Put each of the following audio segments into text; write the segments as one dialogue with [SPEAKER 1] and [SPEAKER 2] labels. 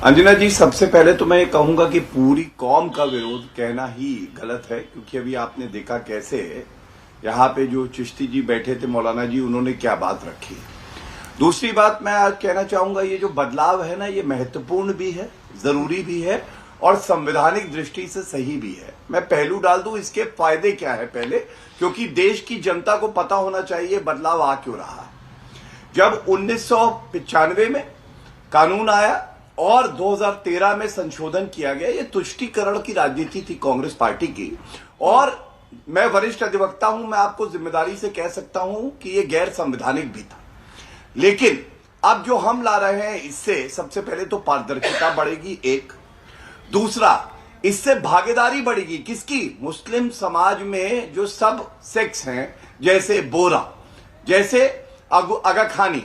[SPEAKER 1] अंजना जी, सबसे पहले तो मैं ये कहूंगा कि पूरी कौम का विरोध कहना ही गलत है, क्योंकि अभी आपने देखा कैसे यहाँ पे जो चिश्ती जी बैठे थे, मौलाना जी, उन्होंने क्या बात रखी। दूसरी बात मैं आज कहना चाहूंगा, ये जो बदलाव है ना, ये महत्वपूर्ण भी है, जरूरी भी है और संवैधानिक दृष्टि से सही भी है। मैं पहलू डाल दूं इसके फायदे क्या है पहले, क्योंकि देश की जनता को पता होना चाहिए बदलाव आ क्यों रहा। जब 1995 में कानून आया और 2013 में संशोधन किया गया, ये तुष्टीकरण की राजनीति थी कांग्रेस पार्टी की। और मैं वरिष्ठ अधिवक्ता हूं, मैं आपको जिम्मेदारी से कह सकता हूं कि ये गैर संवैधानिक भी था। लेकिन अब जो हम ला रहे हैं, इससे सबसे पहले तो पारदर्शिता बढ़ेगी, एक। दूसरा, इससे भागीदारी बढ़ेगी किसकी? मुस्लिम समाज में जो सब सेक्स हैं, जैसे बोरा, जैसे अगा खानी,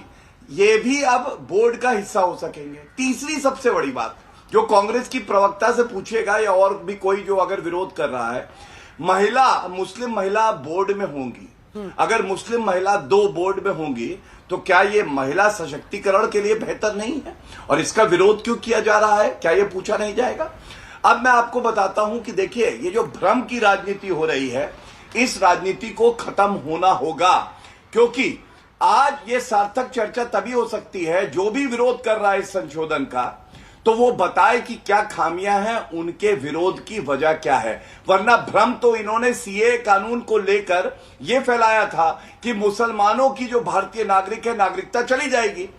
[SPEAKER 1] ये भी अब बोर्ड का हिस्सा हो सकेंगे। तीसरी सबसे बड़ी बात, जो कांग्रेस की प्रवक्ता से पूछेगा या और भी कोई जो अगर विरोध कर रहा है, मुस्लिम महिला बोर्ड में होंगी। अगर मुस्लिम महिला 2 बोर्ड में होंगी तो क्या ये महिला सशक्तिकरण के लिए बेहतर नहीं है? और इसका विरोध क्यों किया जा रहा है, क्या ये पूछा नहीं जाएगा? अब मैं आपको बताता हूं कि देखिए, ये जो भ्रम की राजनीति हो रही है, इस राजनीति को खत्म होना होगा। क्योंकि आज ये सार्थक चर्चा तभी हो सकती है, जो भी विरोध कर रहा है इस संशोधन का, तो वो बताए कि क्या खामियां हैं, उनके विरोध की वजह क्या है। वरना भ्रम तो इन्होंने सीए कानून को लेकर ये फैलाया था कि मुसलमानों की जो भारतीय नागरिक है, नागरिकता चली जाएगी।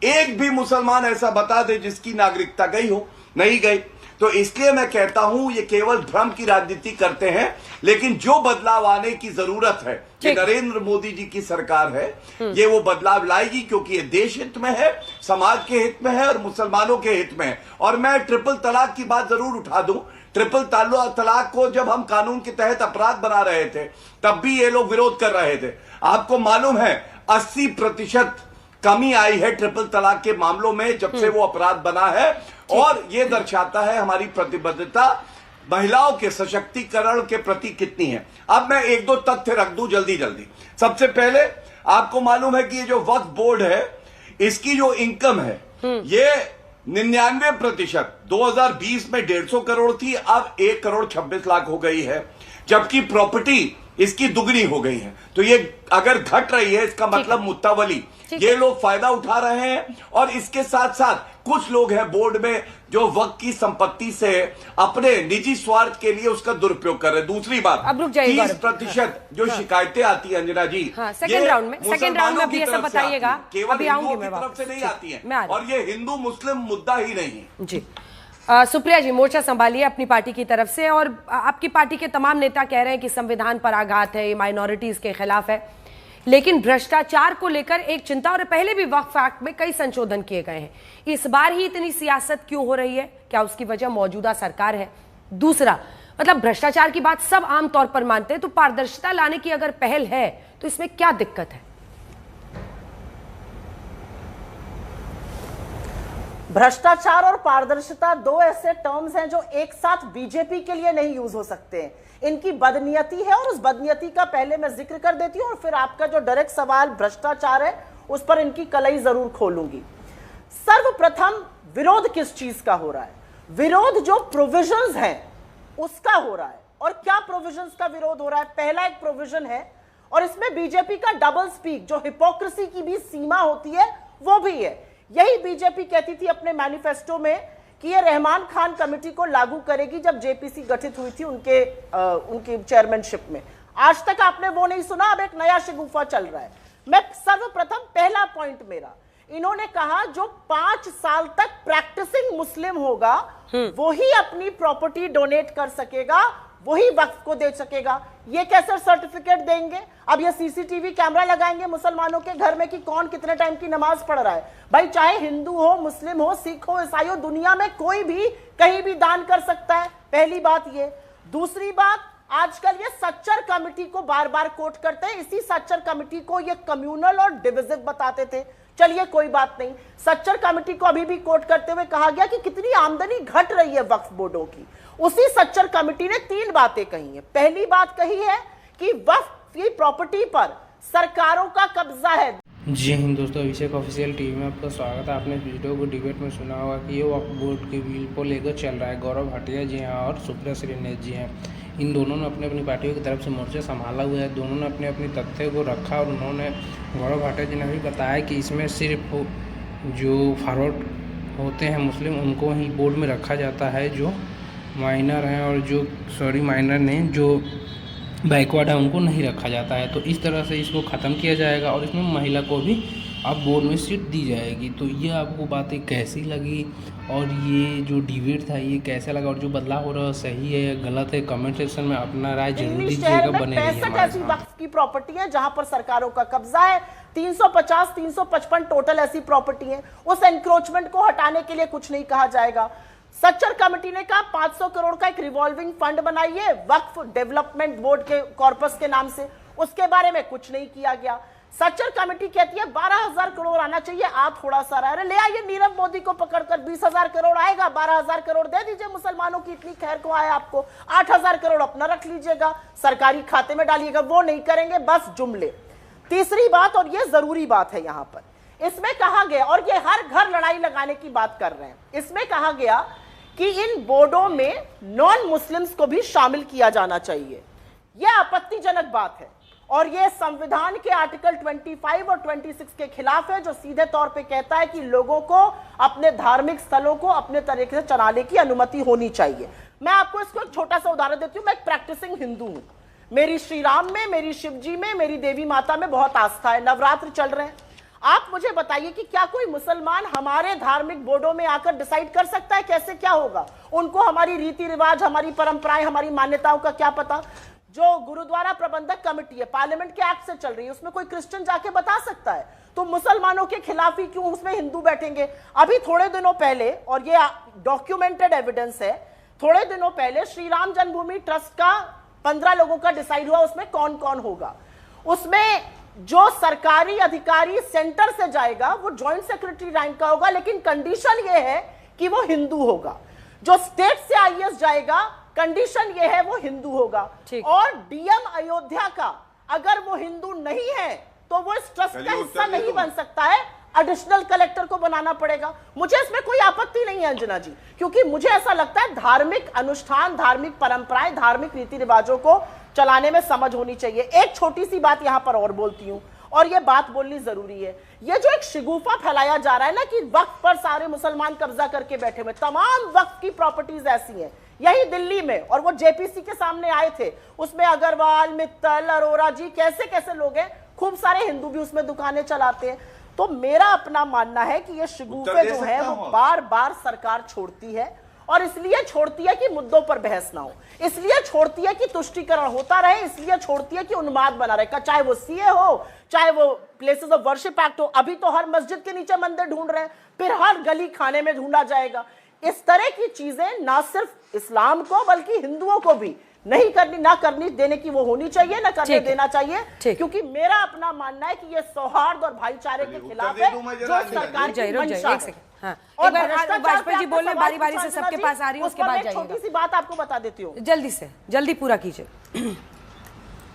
[SPEAKER 1] एक भी मुसलमान ऐसा बता दे जिसकी नागरिकता गई हो, नहीं गई। तो इसलिए मैं कहता हूं, ये केवल भ्रम की राजनीति करते हैं। लेकिन जो बदलाव आने की जरूरत है, कि नरेंद्र मोदी जी की सरकार है, ये वो बदलाव लाएगी, क्योंकि ये देश हित में है, समाज के हित में है और मुसलमानों के हित में है। और मैं ट्रिपल तलाक की बात जरूर उठा दूं। ट्रिपल तलाक को जब हम कानून के तहत अपराध बना रहे थे, तब भी ये लोग विरोध कर रहे थे। आपको मालूम है 80% कमी आई है ट्रिपल तलाक के मामलों में जब से वो अपराध बना है। और ये दर्शाता है हमारी प्रतिबद्धता महिलाओं के सशक्तिकरण के प्रति कितनी है। अब मैं 1-2 तथ्य रख दूं जल्दी जल्दी। सबसे पहले, आपको मालूम है कि ये जो वक्फ बोर्ड है, इसकी जो इनकम है, ये 99%, 2020 में 150 करोड़ थी, अब 1 करोड़ 26 लाख हो गई है। जबकि प्रॉपर्टी इसकी दुगनी हो गई है। तो ये अगर घट रही है, इसका मतलब मुत्तावली ये लोग फायदा उठा रहे हैं। और इसके साथ साथ कुछ लोग हैं बोर्ड में जो वक्त की संपत्ति से अपने निजी स्वार्थ के लिए उसका दुरुपयोग कर रहे हैं। दूसरी बात, 30% जो शिकायतें आती है अंजना जी,
[SPEAKER 2] सेकंड राउंड में भी ये सब बताइएगा,
[SPEAKER 1] केवल हिंदुओं की तरफ से नहीं आती है। और ये हिंदू मुस्लिम मुद्दा ही नहीं है
[SPEAKER 2] जी। सुप्रिया जी, मोर्चा संभालिए अपनी पार्टी की तरफ से। और आपकी पार्टी के तमाम नेता कह रहे हैं कि संविधान पर आघात है, ये माइनॉरिटीज के खिलाफ है। लेकिन भ्रष्टाचार को लेकर एक चिंता, और पहले भी वक्फ एक्ट में कई संशोधन किए गए हैं, इस बार ही इतनी सियासत क्यों हो रही है? क्या उसकी वजह मौजूदा सरकार है? दूसरा, मतलब भ्रष्टाचार की बात सब आमतौर पर मानते हैं, तो पारदर्शिता लाने की अगर पहल है तो इसमें क्या दिक्कत है?
[SPEAKER 3] भ्रष्टाचार और पारदर्शिता 2 ऐसे टर्म्स हैं जो एक साथ बीजेपी के लिए नहीं यूज हो सकते हैं। इनकी बदनीयती है और उस बदनीयती का पहले मैं जिक्र कर देती हूं, और फिर आपका जो डायरेक्ट सवाल भ्रष्टाचार है उस पर इनकी कलई जरूर खोलूंगी। सर्वप्रथम, विरोध किस चीज का हो रहा है? विरोध जो प्रोविजंस हैं उसका हो रहा है। और क्या प्रोविजंस का विरोध हो रहा है? पहला एक प्रोविजन है, और इसमें बीजेपी का डबल स्पीक, जो हिपोक्रेसी की भी सीमा होती है, वो भी है। यही बीजेपी कहती थी अपने मैनिफेस्टो में कि ये रहमान खान कमेटी को लागू करेगी जब जेपीसी गठित हुई थी उनकी चेयरमैनशिप में। आज तक आपने वो नहीं सुना, अब एक नया शगुफा चल रहा है। मैं सर्वप्रथम, पहला पॉइंट मेरा, इन्होंने कहा जो 5 साल तक प्रैक्टिसिंग मुस्लिम होगा वो ही अपनी प्रॉपर्टी डोनेट कर सकेगा, वही वक्फ को दे सकेगा। ये कैसे सर्टिफिकेट देंगे? अब ये सीसीटीवी कैमरा लगाएंगे मुसलमानों के घर में कि कौन कितने टाइम की नमाज पढ़ रहा है। भाई, चाहे हिंदू हो, मुस्लिम हो, सिख हो, ईसाई हो, दुनिया में कोई भी कहीं भी दान कर सकता है। पहली बात ये। दूसरी बात, आजकल ये सच्चर कमेटी को बार बार कोट करते हैं। इसी सच्चर कमेटी को ये कम्युनल और डिविजिव बताते थे। चलिए कोई बात नहीं, सच्चर कमेटी को अभी भी कोट करते हुए कहा गया कि कितनी आमदनी घट रही है वक्फ बोर्डों की। उसी सच्चर कमेटी ने 3 बातें कही हैं। पहली बात कही है कि वक्फ की प्रॉपर्टी पर सरकारों का कब्जा है।
[SPEAKER 4] जी हिंद दोस्तों, अभिषेक ऑफिशियल टीवी में आपका स्वागत है। आपने इस वीडियो को डिबेट में सुना होगा कि ये वक्फ बोर्ड के बिल को लेकर चल रहा है। गौरव भाटिया जी हैं और सुप्रिया श्रीनेत जी हैं। इन दोनों ने अपनी अपनी पार्टियों की तरफ से मोर्चा संभाला हुआ है। दोनों ने अपने अपने तथ्य को रखा और उन्होंने, गौरव भाटिया जी ने भी बताया कि इसमें सिर्फ जो फॉरवर्ड होते हैं मुस्लिम, उनको ही बोर्ड में रखा जाता है। जो माइनर हैं और जो माइनर नहीं, जो बैकवर्ड है, उनको नहीं रखा जाता है। तो इस तरह से इसको ख़त्म किया जाएगा और इसमें महिला को भी अब बोर्ड में सीट दी जाएगी। तो ये आपको बातें कैसी लगी और ये जो डिबेट था ये कैसा लगा, और जो बदलाव हो रहा है सही है या गलत है, कमेंट सेक्शन में अपना राय जरूर दीजिएगा। बने रहिए
[SPEAKER 3] 65 ऐसी वक्फ की प्रॉपर्टी है जहां पर सरकारों का कब्जा है। 350 355 टोटल ऐसी प्रॉपर्टी है। उस एनक्रोचमेंट को हटाने के लिए कुछ नहीं कहा जाएगा। सच्चर कमेटी ने कहा 500 करोड़ का एक रिवॉल्विंग फंड बनाइए वक्फ डेवलपमेंट बोर्ड के कॉर्पस के नाम से, उसके बारे में कुछ नहीं किया गया। सच्चर कमेटी कहती है 12,000 करोड़ आना चाहिए, आप थोड़ा सा रहे, ले आइए नीरव मोदी को पकड़कर, 20,000 करोड़ आएगा, 12,000 करोड़ दे दीजिए, मुसलमानों की इतनी खैर को आए आपको, 8,000 करोड़ अपना रख लीजिएगा, सरकारी खाते में डालिएगा। वो नहीं करेंगे, बस जुमले। तीसरी बात, और ये जरूरी बात है यहां पर, इसमें कहा गया, और ये हर घर लड़ाई लगाने की बात कर रहे हैं, इसमें कहा गया कि इन बोर्डों में नॉन मुस्लिम्स को भी शामिल किया जाना चाहिए। यह आपत्तिजनक बात है और यह संविधान के आर्टिकल 25 और 26 के खिलाफ है, जो सीधे तौर पे कहता है कि लोगों को अपने धार्मिक स्थलों को अपने तरीके से चलाने की अनुमति होनी चाहिए। मैं आपको इसको एक छोटा सा उदाहरण देती हूं। मैं एक प्रैक्टिसिंग हिंदू हूं। मेरी श्री राम में, मेरी शिव जी में, मेरी देवी माता में बहुत आस्था है। नवरात्र चल रहे हैं। आप मुझे बताइए कि क्या कोई मुसलमान हमारे धार्मिक बोर्डों में आकर डिसाइड कर सकता है कैसे क्या होगा? उनको हमारी रीति रिवाज, हमारी परंपराएं, हमारी मान्यताओं का क्या पता? जो गुरुद्वारा प्रबंधक कमेटी है, पार्लियामेंट के एक्ट से चल रही है, उसमें कोई क्रिश्चियन जाके बता सकता है? तो मुसलमानों के खिलाफ ही क्यों उसमें हिंदू बैठेंगे? अभी थोड़े दिनों पहले, और ये डॉक्यूमेंटेड एविडेंस है, थोड़े दिनों पहले श्री राम जन्मभूमि ट्रस्ट का 15 लोगों का डिसाइड हुआ, उसमें कौन कौन होगा। उसमें जो सरकारी अधिकारी सेंटर से जाएगा वो जॉइंट सेक्रेटरी रैंक का होगा, लेकिन कंडीशन ये है कि वो हिंदू होगा। जो स्टेट से आईएएस जाएगा, कंडीशन ये है वो हिंदू होगा। और डीएम अयोध्या का अगर वो हिंदू नहीं है तो वो इस ट्रस्ट का हिस्सा नहीं बन सकता है, एडिशनल कलेक्टर को बनाना पड़ेगा। मुझे इसमें कोई आपत्ति नहीं है अंजना जी, क्योंकि मुझे ऐसा लगता है धार्मिक अनुष्ठान, धार्मिक परंपराएं, धार्मिक रीति रिवाजों को चलाने में समझ होनी चाहिए। एक छोटी सी बात यहां पर और बोलती हूं, और यह बात बोलनी जरूरी है। यह जो एक शिगुफा फैलाया जा रहा है ना कि वक्फ पर सारे मुसलमान कब्जा करके बैठे हुए, तमाम वक्फ की प्रॉपर्टीज ऐसी हैं, यही दिल्ली में, और वो जेपीसी के सामने आए थे, उसमें अग्रवाल, मित्तल, अरोरा जी, कैसे कैसे लोग हैं, खूब सारे हिंदू भी उसमें दुकानें चलाते हैं। तो मेरा अपना मानना है कि ये शिगुफे जो है वो बार बार सरकार छोड़ती है, और इसलिए छोड़ती है कि मुद्दों पर बहस ना हो, इसलिए छोड़ती है कि तुष्टीकरण होता रहे, इसलिए छोड़ती है कि उन्माद बना रहे, चाहे वो सीए हो, चाहे वो प्लेसेस ऑफ वर्शिप एक्ट हो। अभी तो हर मस्जिद के नीचे मंदिर ढूंढ रहे हैं, फिर हर गली खाने में ढूंढा जाएगा। इस तरह की चीजें ना सिर्फ इस्लाम को बल्कि हिंदुओं को भी नहीं करनी, ना करनी देने की वो होनी चाहिए, ना करने देना चाहिए, क्योंकि मेरा अपना मानना है कि ये सौहार्द और भाईचारे के खिलाफ है जो सरकार की मंशा है।
[SPEAKER 2] हाँ। और वाजपेयी जी बोल रहे, बारी बारी से सबके पास आ रही है, उसके बाद जाइएगा।
[SPEAKER 3] छोटी सी बात आपको बता देती हूँ,
[SPEAKER 2] जल्दी से जल्दी पूरा कीजिए।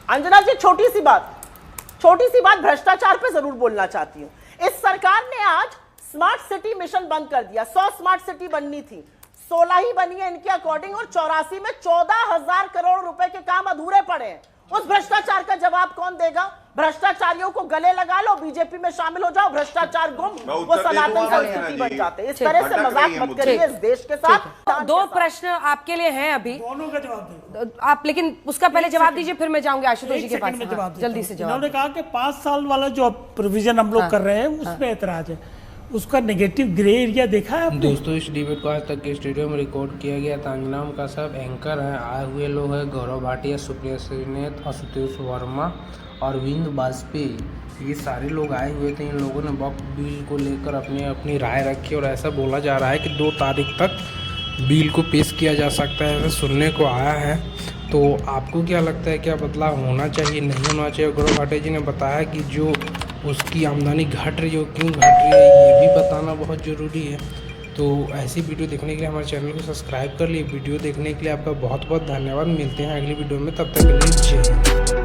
[SPEAKER 3] अंजना जी, छोटी सी बात भ्रष्टाचार पे जरूर बोलना चाहती हूँ। इस सरकार ने आज स्मार्ट सिटी मिशन बंद कर दिया। 100 स्मार्ट सिटी बननी थी, 16 ही बनी है इनके अकॉर्डिंग, और 84 में 14,000 करोड़ रुपए के काम अधूरे पड़े हैं। उस भ्रष्टाचार का जवाब कौन देगा? भ्रष्टाचारियों को गले लगा लो, बीजेपी में शामिल हो जाओ, भ्ष्टाचार गुम, वो सनातन संस्कृति बन जाते हैं। इस तरह से मजाक मत करिए इस देश के साथ।
[SPEAKER 2] 2 प्रश्न आपके लिए हैं अभी, दोनों का जवाब आप, लेकिन उसका पहले जवाब दीजिए, फिर मैं जाऊंगी आशुतोष जी के पास। जल्दी से जवाब।
[SPEAKER 5] उन्होंने कहा कि 5 साल वाला जो प्रोविजन हम लोग कर रहे हैं उसमें ऐतराज है, उसका नेगेटिव ग्रे एरिया देखा है आपने?
[SPEAKER 4] दोस्तों, इस डिबेट को आज तक के स्टूडियो में रिकॉर्ड किया गया था। अंजनाम का सब एंकर हैं, आए हुए लोग हैं गौरव भाटिया, सुप्रिया श्रीनेत, आशुतोष वर्मा और अरविंद वाजपेयी, ये सारे लोग आए हुए थे। इन लोगों ने वक्फ बिल को लेकर अपनी राय रखी और ऐसा बोला जा रहा है कि 2 तारीख तक बिल को पेश किया जा सकता है, ऐसा सुनने को आया है। तो आपको क्या लगता है, क्या बदलाव होना चाहिए, नहीं होना चाहिए? गौरव भाटिया जी ने बताया कि जो उसकी आमदनी घट रही है, क्यों घट रही है, ये भी बताना बहुत ज़रूरी है। तो ऐसी वीडियो देखने के लिए हमारे चैनल को सब्सक्राइब कर लिए। वीडियो देखने के लिए आपका बहुत बहुत धन्यवाद। मिलते हैं अगली वीडियो में, तब तक के लिए जय हिंद।